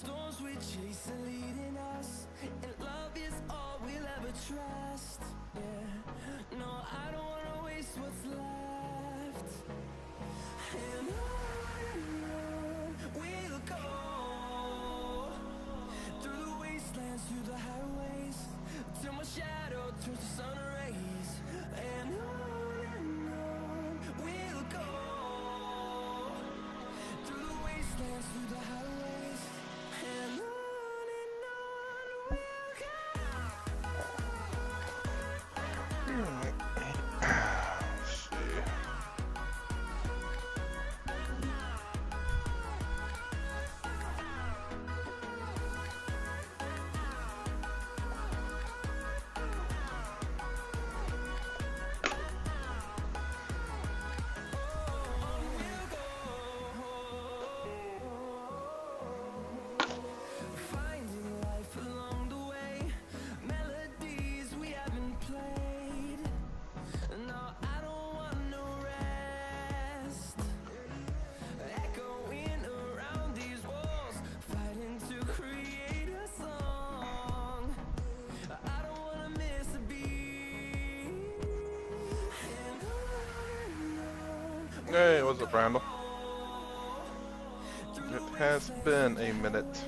storms we chase are leading us, and love is all we'll ever trust. Yeah, no, I don't wanna waste what's left. And on we'll go, through the wastelands, through the highways, till my shadow turns to sun rays. And on we'll go, through the wastelands, through the highways, and on we'll Let's see. finding life along the way, melodies we haven't played. No, I don't want no rest, echoing around these walls, fighting to create a song. I don't wanna miss a beat. And on Hey, what's up, Randall? It has been a minute.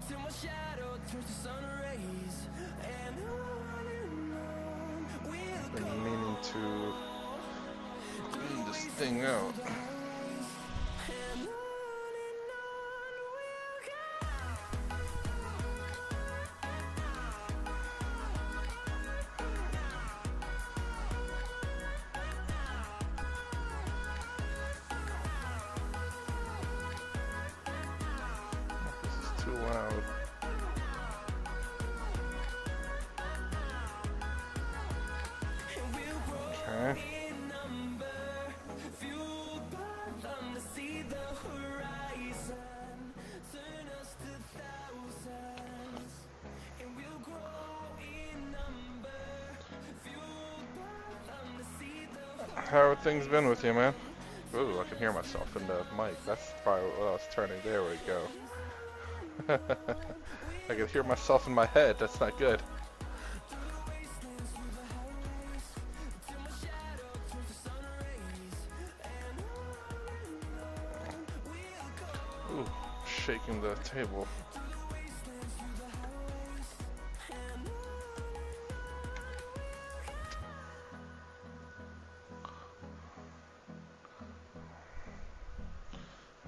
till my shadow turns to sun rays. And on we'll Been meaning to clean this thing out. and on This is too loud. Okay. in number, fueled by them to see the horizon, turn us to thousands, and we'll grow in number, fueled by them to see the How have things been with you, man? Ooh, I can hear myself in the mic. That's probably what I was turning. There we go. I can hear myself in my head. That's not good. Ooh, shaking the table.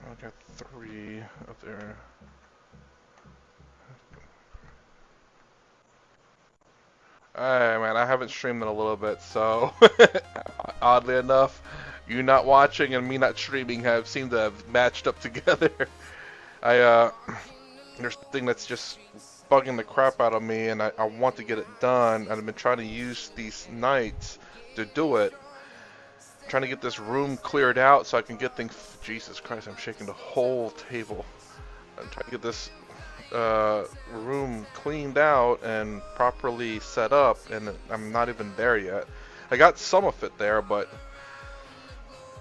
I got 3 up there. Alright, man, I haven't streamed in a little bit, so oddly enough, you not watching and me not streaming have seemed to have matched up together. There's something that's just bugging the crap out of me, and I want to get it done, and I've been trying to use these nights to do it. Trying to get this room cleared out so I can get things. Jesus Christ, I'm shaking the whole table. I'm trying to get this room cleaned out and properly set up, and I'm not even there yet. I got some of it there, but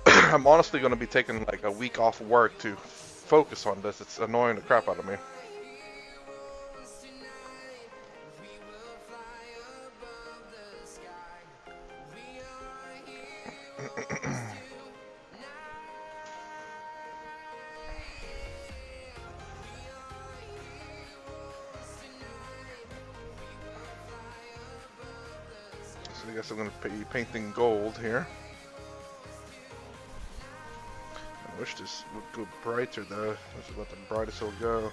I'm honestly going to be taking like a week off work to focus on this. It's annoying the crap out of me. So I guess I'm going to be painting gold here. I wish this would go brighter though. This is about the brightest it'll go.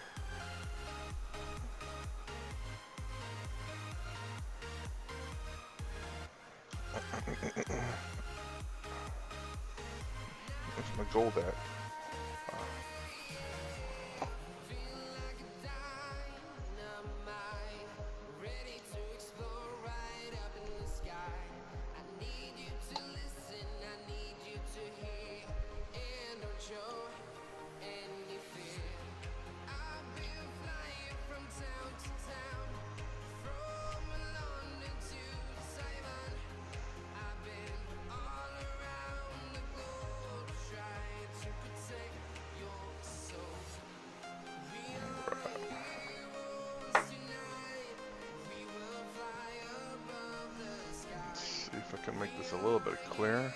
Where's my gold at? make this a little bit clearer.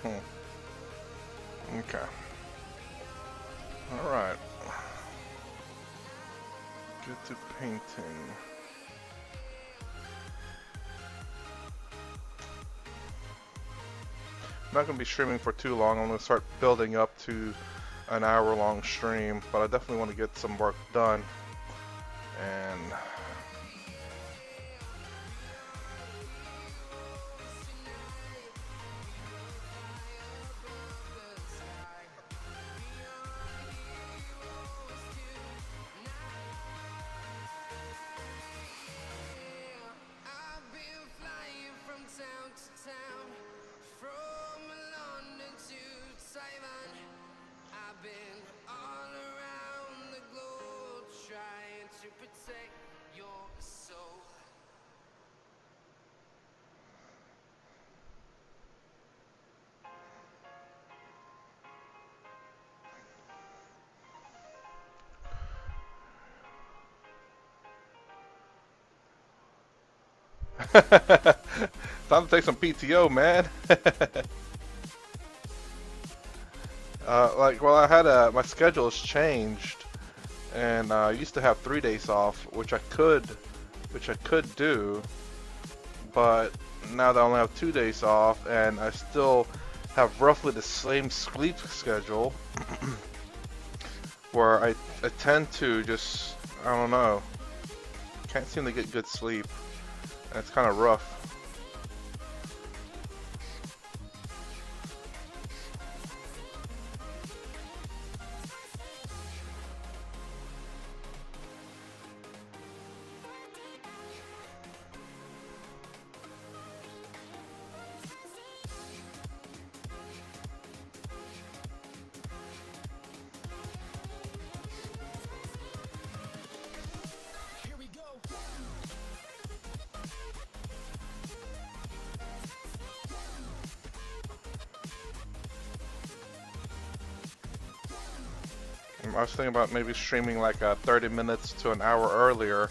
Okay. Okay. Alright. Get to painting. I'm not going to be streaming for too long. I'm going to start building up to an hour-long stream, but I definitely want to get some work done. And time to take some PTO, man. Well, I had my schedule has changed, and I used to have 3 days off, which I could do, but now that I only have 2 days off, and I still have roughly the same sleep schedule, where I tend to just, I don't know, can't seem to get good sleep. It's kind of rough. I was thinking about maybe streaming like 30 minutes to an hour earlier,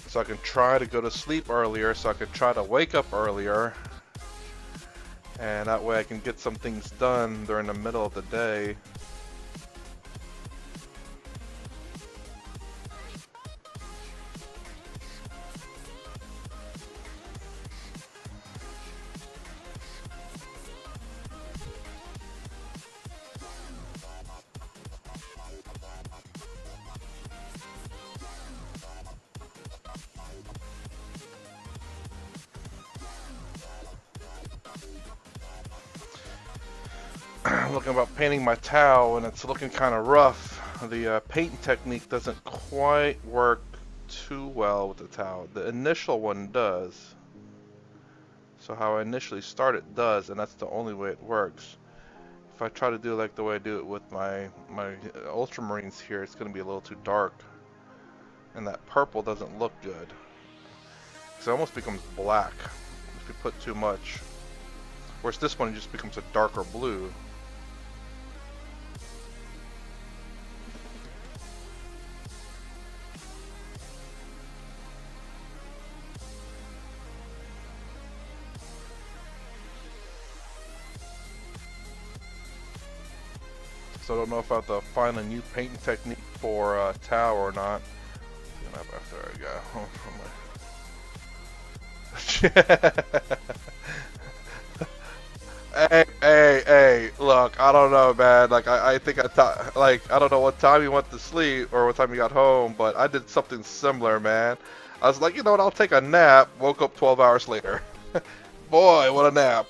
so I can try to go to sleep earlier, so I can try to wake up earlier, and that way I can get some things done during the middle of the day. Looking about painting my towel, and it's looking kind of rough. The painting technique doesn't quite work too well with the towel. The initial one does. So how I initially start it does, and that's the only way it works. If I try to do like the way I do it with my ultramarines here, it's going to be a little too dark. And that purple doesn't look good. So it almost becomes black if you put too much. Whereas this one just becomes a darker blue. So I don't know if I have to find a new painting technique for Tau or not. There we go. Hey, look, I don't know, man. Like, I think I don't know what time you went to sleep or what time you got home, but I did something similar, man. I was like, you know what, I'll take a nap. Woke up 12 hours later. Boy, what a nap.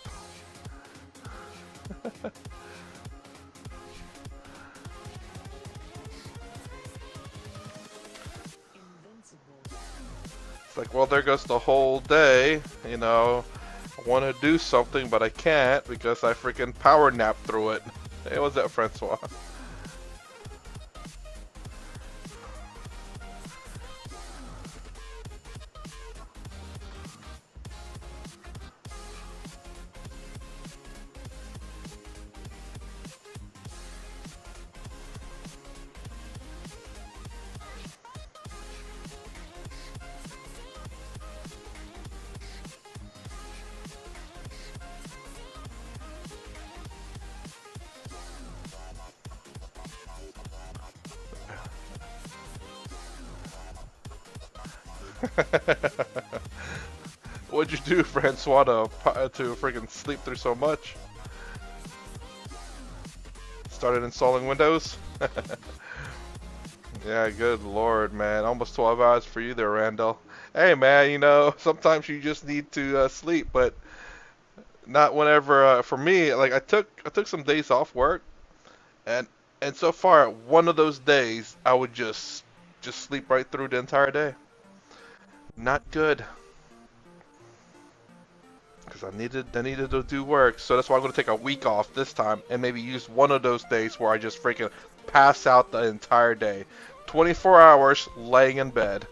It's like, well, there goes the whole day, you know. I want to do something, but I can't because I freaking power napped through it. Hey, what's that, Francois? What'd you do, Francois, to freaking sleep through so much? Started installing Windows? Yeah, good lord, man. Almost 12 hours for you there, Randall. Hey, man, you know, sometimes you just need to sleep, but not whenever. For me, like I took some days off work, and so far, one of those days, I would just sleep right through the entire day. Not good, because I needed to do work, so that's why I'm gonna take a week off this time, and maybe use one of those days where I just freaking pass out the entire day, 24 hours laying in bed.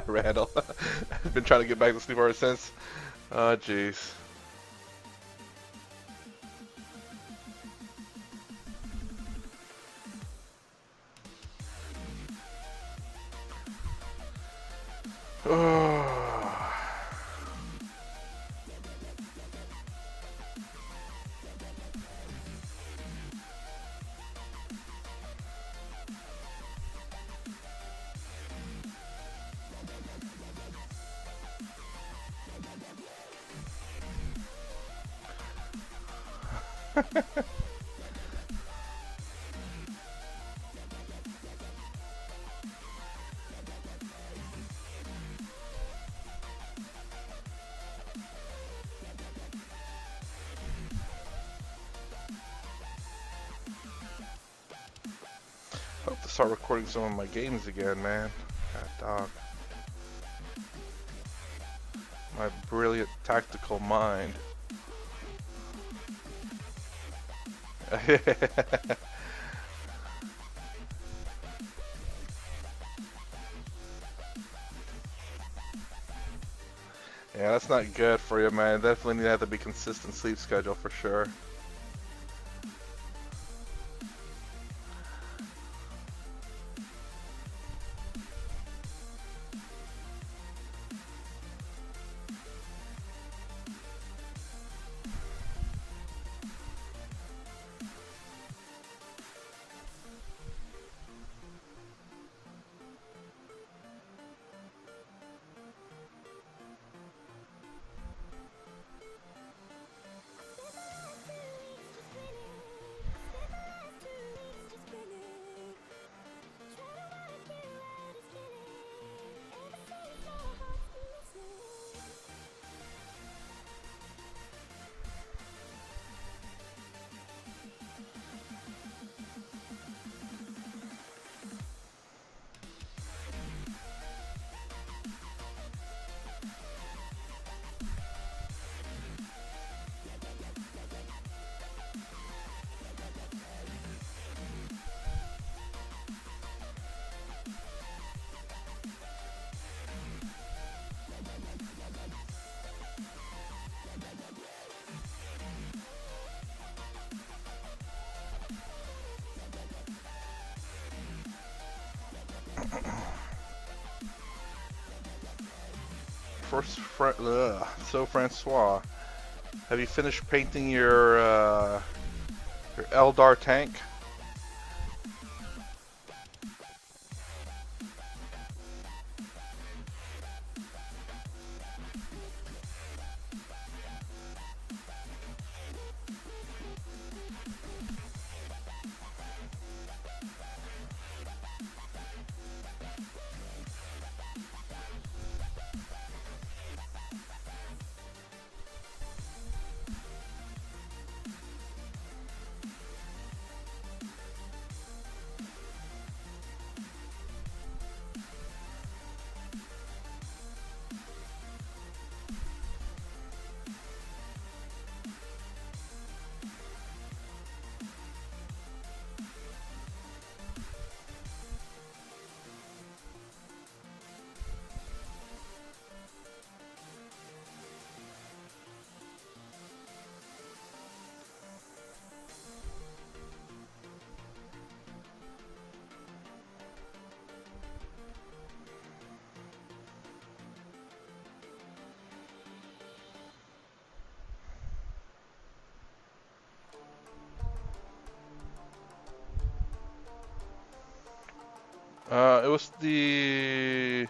Randall, I've been trying to get back to sleep ever since. Oh, jeez. Hope to start recording some of my games again, man. God, dog. My brilliant tactical mind. Yeah, that's not good for you, man. Definitely need to have to be consistent sleep schedule for sure. So Francois, have you finished painting your Eldar tank? It was the...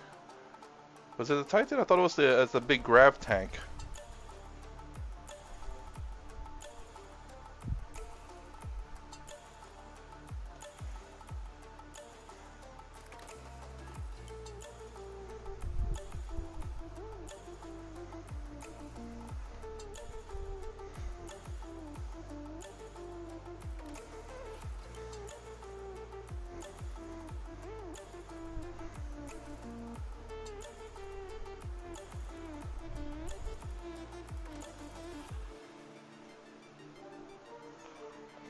Was it the Titan? I thought it was the big grab tank.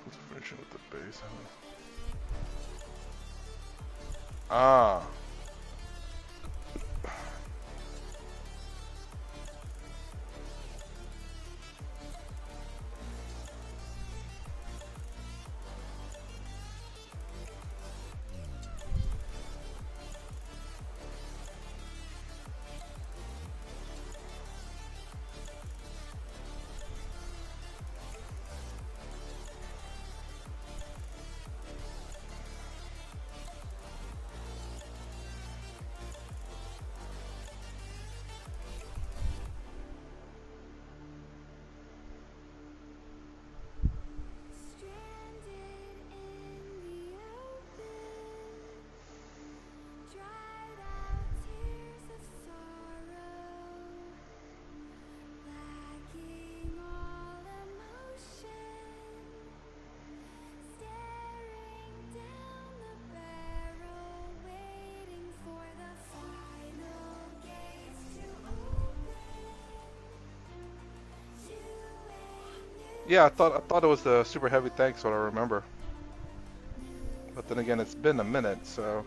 Let's finish it with the base. Ah. Yeah, I thought it was the super heavy tank, what I remember. But then again, it's been a minute, so...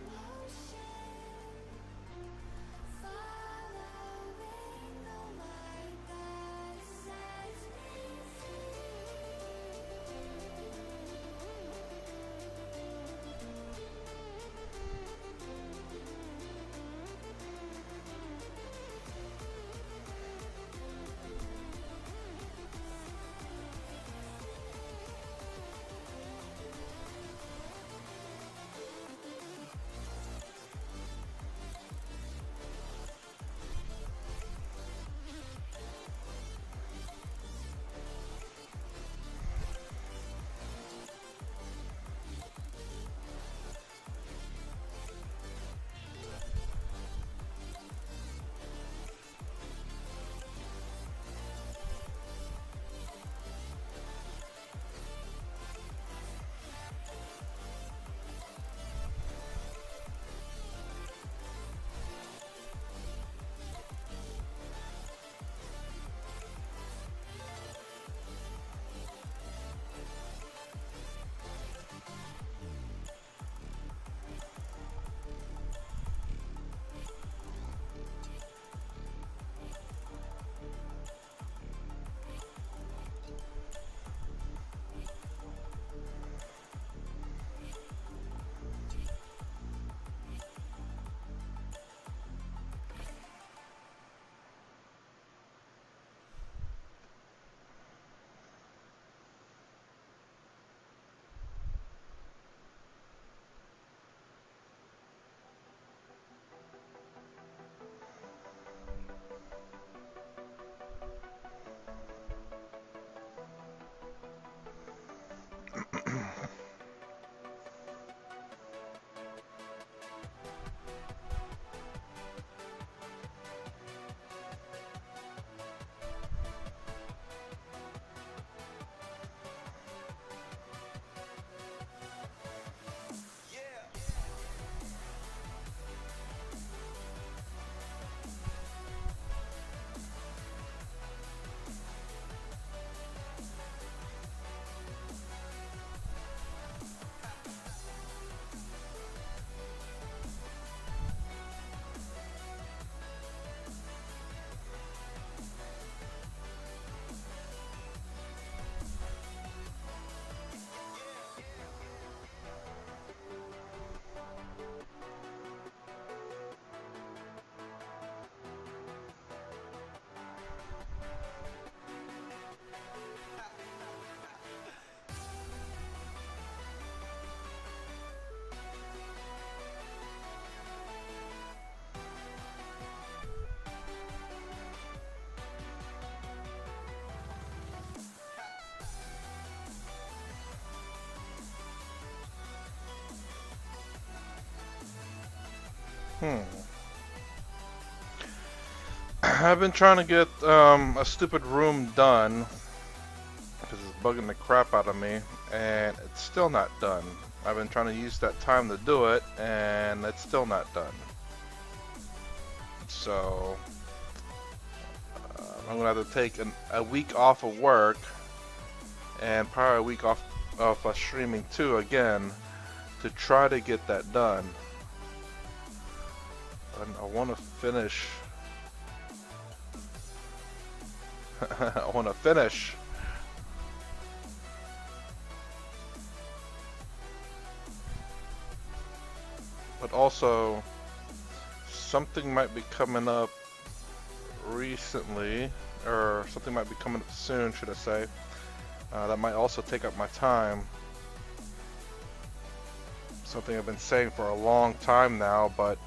Hmm. I've been trying to get a stupid room done because it's bugging the crap out of me, and it's still not done. I've been trying to use that time to do it, and it's still not done. So I'm gonna have to take a week off of work, and probably a week off of streaming too again, to try to get that done. And I want to finish. I want to finish. But also, something might be coming up recently, or something might be coming up soon, should I say, that might also take up my time. Something I've been saying for a long time now, but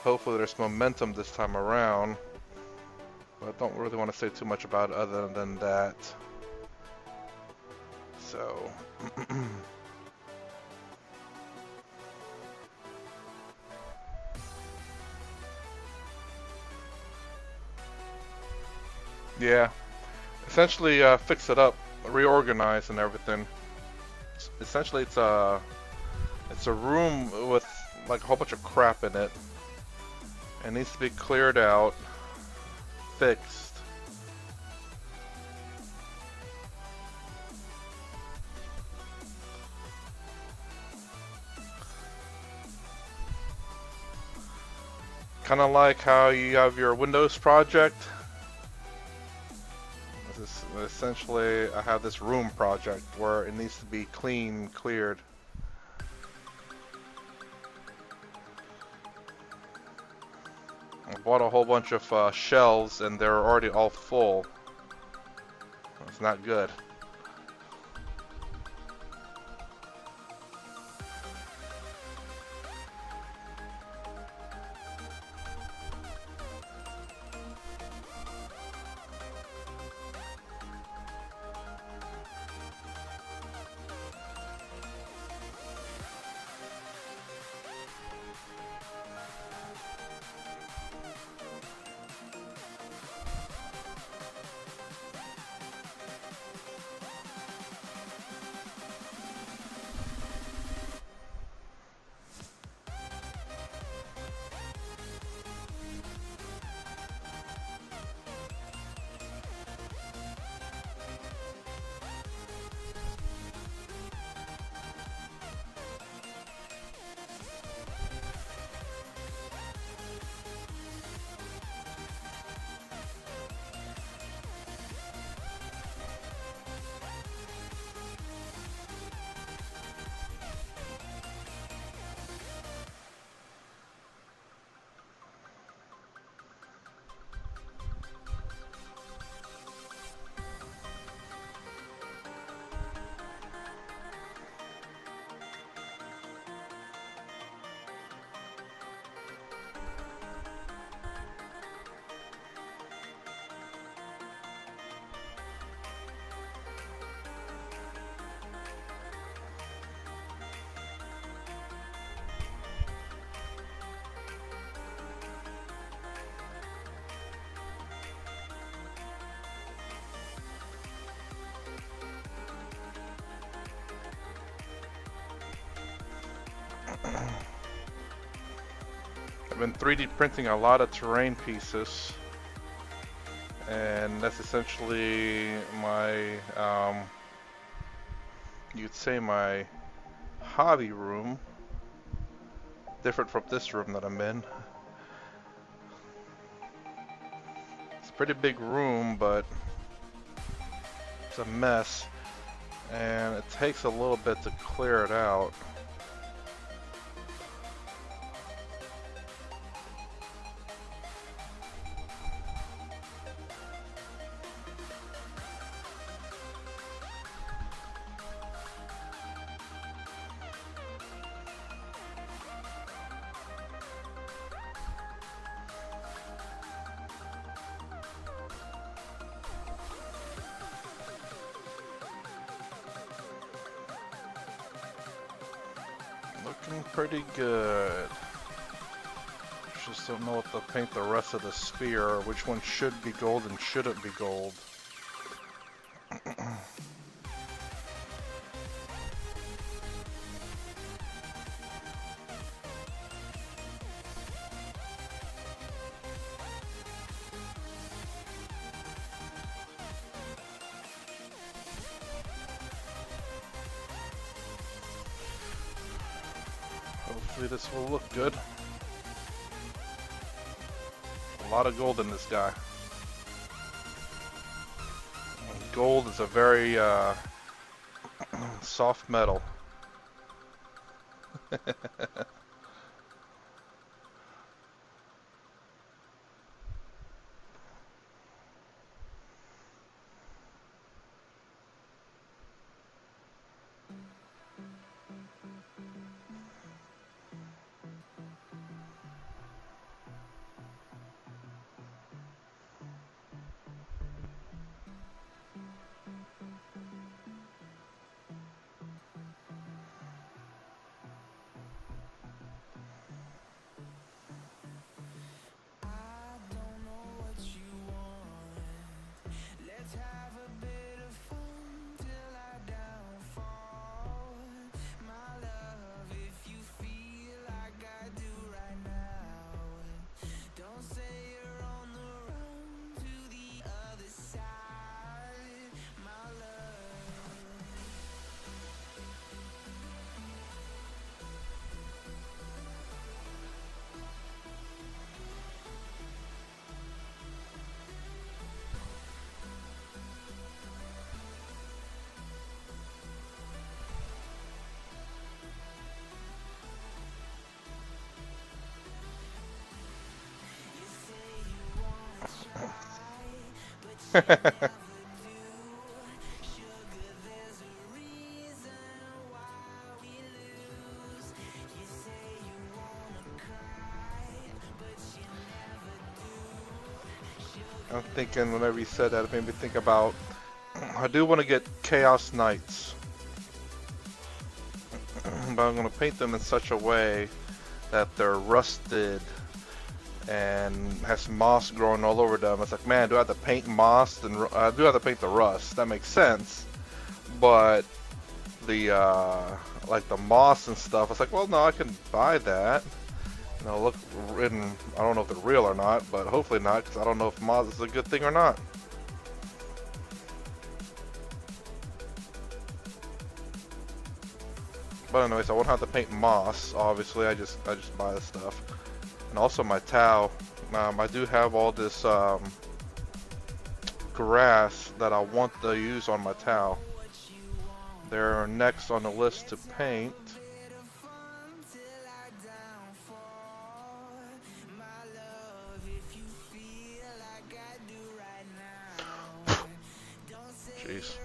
hopefully there's momentum this time around. But I don't really want to say too much about it other than that. So yeah, essentially fix it up, reorganize and everything. Essentially it's a room with like a whole bunch of crap in it. It needs to be cleared out, fixed. Kind of like how you have your Windows project. This is essentially, I have this room project where it needs to be clean, cleared. I bought a whole bunch of shelves and they're already all full. It's not good. I've been 3D printing a lot of terrain pieces, and that's essentially my, you'd say my hobby room, different from this room that I'm in. It's a pretty big room, but it's a mess, and it takes a little bit to clear it out. Looking pretty good. Just don't know what to paint the rest of the sphere, or which one should be gold and shouldn't be gold. Hopefully this will look good. A lot of gold in this guy. Gold is a very soft metal. I'm thinking whenever you said that, it made me think about, I do want to get Chaos Knights, but I'm going to paint them in such a way that they're rusted and has moss growing all over them. It's like, man, do I have to paint moss? And I do have to paint the rust. That makes sense, but the like the moss and stuff, it's like, well, no, I can buy that. You know, look, and I don't know if they're real or not, but hopefully not, because I don't know if moss is a good thing or not. But anyways, I won't have to paint moss. Obviously, I just buy the stuff. And also my towel. I do have all this grass that I want to use on my towel. They're next on the list to paint. Jeez.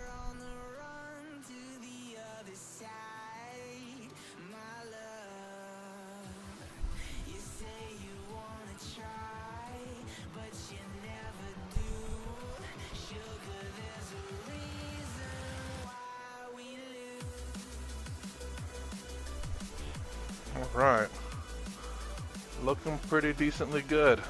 Alright. Looking pretty decently good.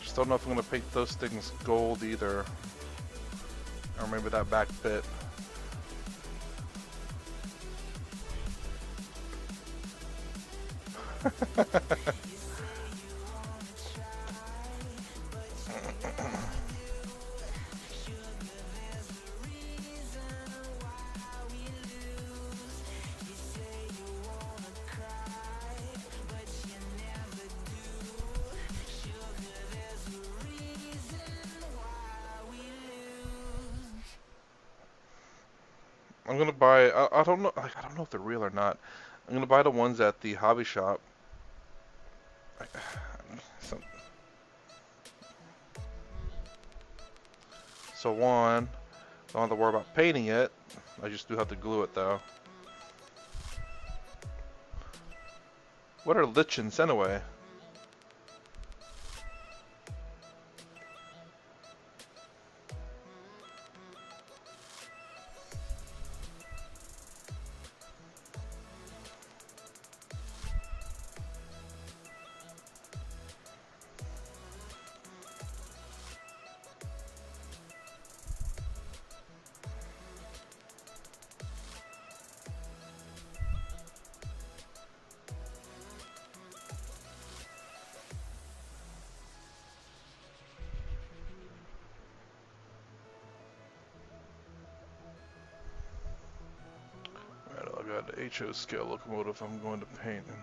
Just don't know if I'm going to paint those things gold either. Or maybe that back bit. I'm gonna buy. I don't know. Like, I don't know if they're real or not. I'm gonna buy the ones at the hobby shop. So one, don't have to worry about painting it. I just do have to glue it though. What are lichens anyway? HO scale locomotive I'm going to paint in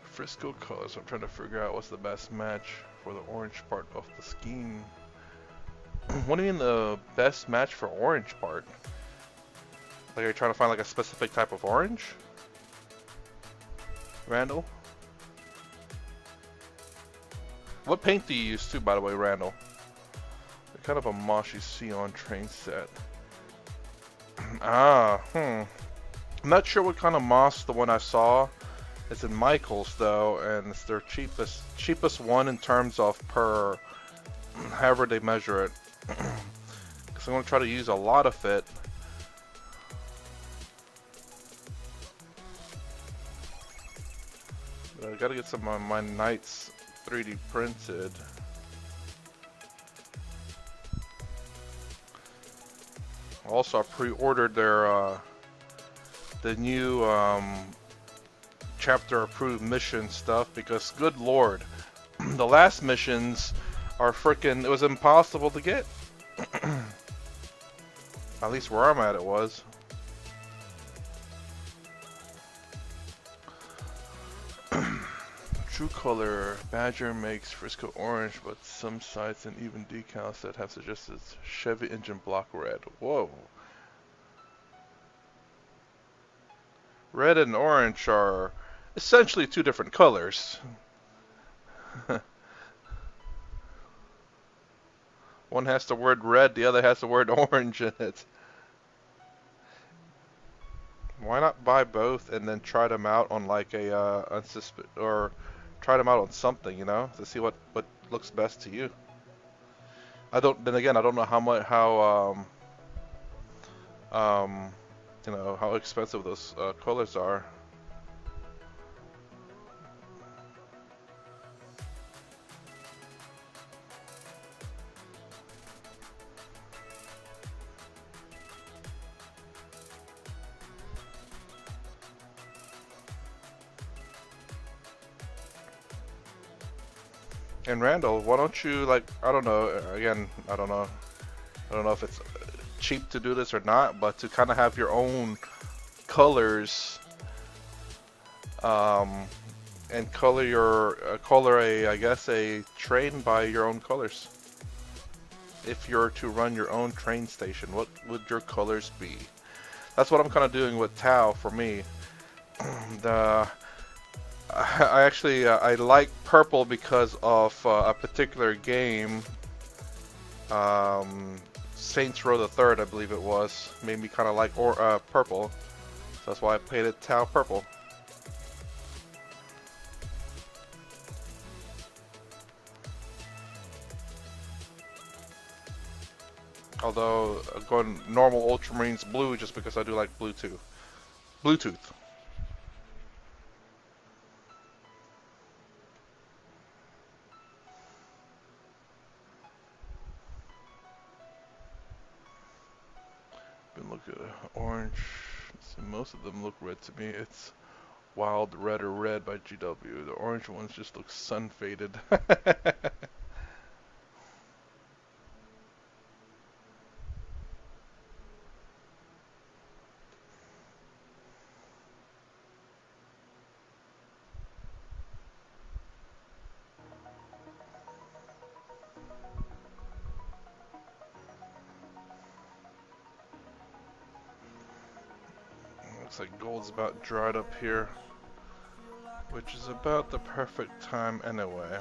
Frisco colors. I'm trying to figure out what's the best match for the orange part of the scheme. What do you mean the best match for orange part? Like, are you trying to find like a specific type of orange? Randall? What paint do you use too, by the way, Randall? They're kind of a moshy Sion train set. I'm not sure what kind of moss the one I saw. It's in Michael's though, and it's their cheapest one in terms of per, however they measure it. Because I'm going to try to use a lot of it. But I got to get some of my knights 3D printed. Also, I pre-ordered their the new chapter approved mission stuff because, good lord, the last missions are freaking. It was impossible to get. At least where I'm at, it was. True color Badger makes Frisco orange, but some sites and even decals that have suggested Chevy engine block red. Whoa. Red and orange are essentially two different colors. One has the word red, the other has the word orange in it. Why not buy both and then try them out on like a or try them out on something, you know, to see what looks best to you. Then again, I don't know you know, how expensive those colors are. And Randall, why don't you, like, I don't know, again, I don't know if it's cheap to do this or not, but to kind of have your own colors, and color I guess a train by your own colors. If you're to run your own train station, what would your colors be? That's what I'm kind of doing with Tau for me. I actually I like purple because of a particular game, Saints Row the Third, I believe it was, made me kind of like purple. So that's why I painted Tau purple. Although I'm going normal Ultramarines blue just because I do like Bluetooth. Look at orange. See, most of them look red to me. It's Wild Red or Red by GW. The orange ones just look sun faded. Looks like gold's about dried up here, which is about the perfect time anyway.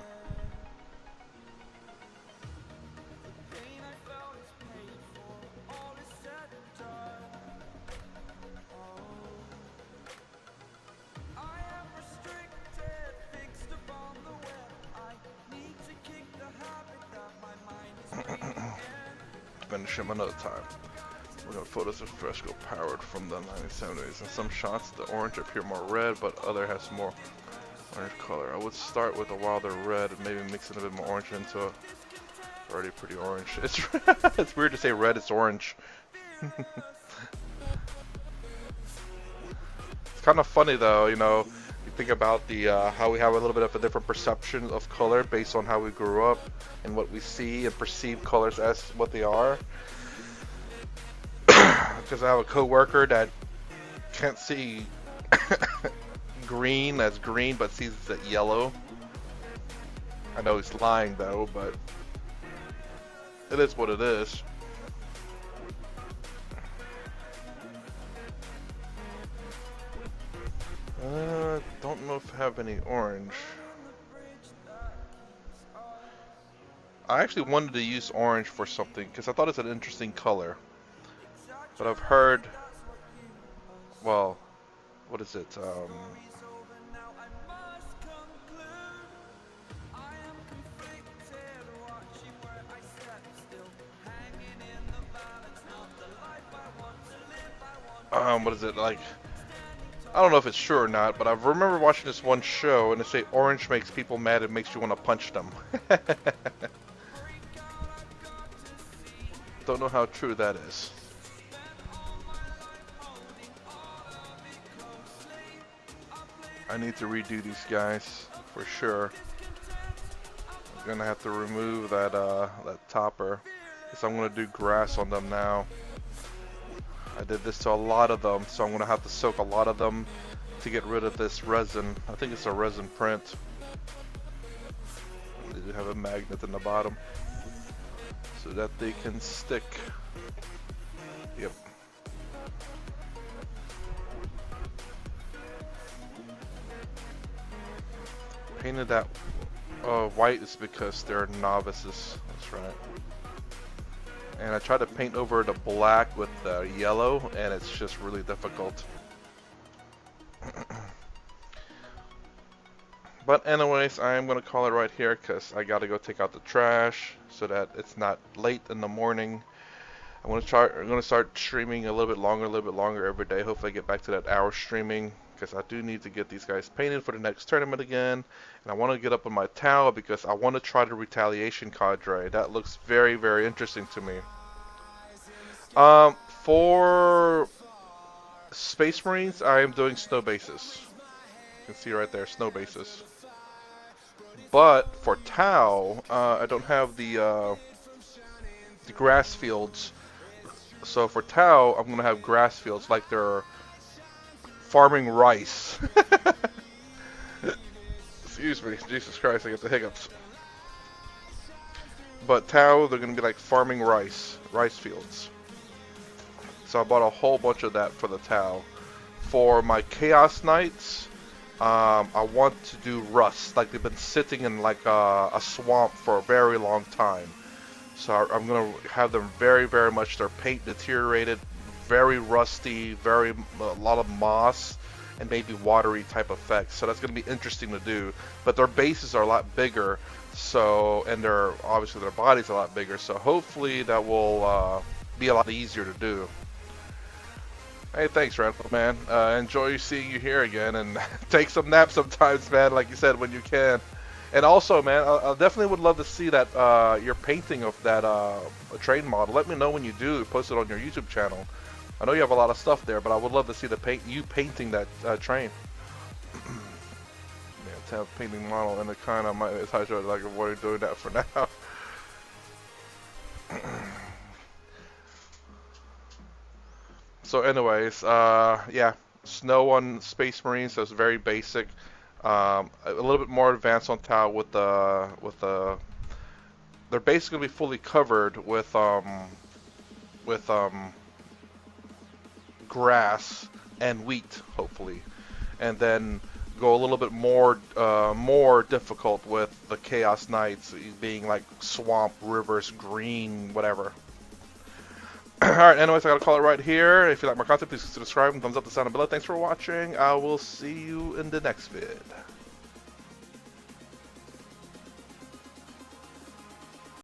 Finish him another time. We're going to photos of Fresco powered from the 1970s. In some shots, the orange appear more red, but other has more orange color. I would start with a wilder red and maybe mix in a bit more orange into it. Already pretty orange. It's it's weird to say red, it's orange. It's kind of funny though, you know, you think about the how we have a little bit of a different perception of color based on how we grew up and what we see and perceive colors as what they are. Because I have a coworker that can't see green as green, but sees it yellow. I know he's lying though, but it is what it is. Don't know if I have any orange. I actually wanted to use orange for something because I thought it's an interesting color. But I've heard, well, what is it? What is it like? I don't know if it's true or not, but I remember watching this one show and they say orange makes people mad. It makes you want to punch them. Don't know how true that is. I need to redo these guys for sure. I'm gonna have to remove that that topper because I'm gonna do grass on them now. I did this to a lot of them, so I'm gonna have to soak a lot of them to get rid of this resin. I think it's a resin print. They do have a magnet in the bottom so that they can stick. Yep. Painted that white is because they're novices. That's right. And I tried to paint over the black with the yellow, and it's just really difficult. But anyways, I am going to call it right here because I got to go take out the trash so that it's not late in the morning. I'm going to start streaming a little bit longer every day. Hopefully I get back to that hour streaming because I do need to get these guys painted for the next tournament again. And I want to get up on my towel because I want to try the retaliation cadre. That looks very, very interesting to me. For Space Marines, I am doing snow bases. You can see right there, snow bases. But for Tau, I don't have the grass fields. So for Tau, I'm gonna have grass fields like they're farming rice. Excuse me, Jesus Christ, I get the hiccups. But Tau, they're gonna be like farming rice fields. So I bought a whole bunch of that for the Tau. For my Chaos Knights, I want to do rust. Like they've been sitting in like a swamp for a very long time. So I'm gonna have them very, very much their paint deteriorated, very rusty, a lot of moss, and maybe watery type effects. So that's gonna be interesting to do. But their bases are a lot bigger, so and obviously their bodies are a lot bigger. So hopefully that will be a lot easier to do. Hey, thanks, Randall, man. Enjoy seeing you here again, and take some naps sometimes, man, like you said, when you can. And also, man, I definitely would love to see that your painting of that train model. Let me know when you do. Post it on your YouTube channel. I know you have a lot of stuff there, but I would love to see you painting that train. Yeah, to have a painting model, and it kind of might. It's hard to like avoid doing that for now. So anyways, yeah, snow on Space Marines, so it's very basic. A little bit more advanced on Tau with the they're basically gonna be fully covered with grass and wheat, hopefully, and then go a little bit more difficult with the Chaos Knights being like swamp, rivers, green, whatever. Alright, anyways, I gotta call it right here. If you like my content, please consider subscribing, thumbs up the sound below. Thanks for watching. I will see you in the next vid.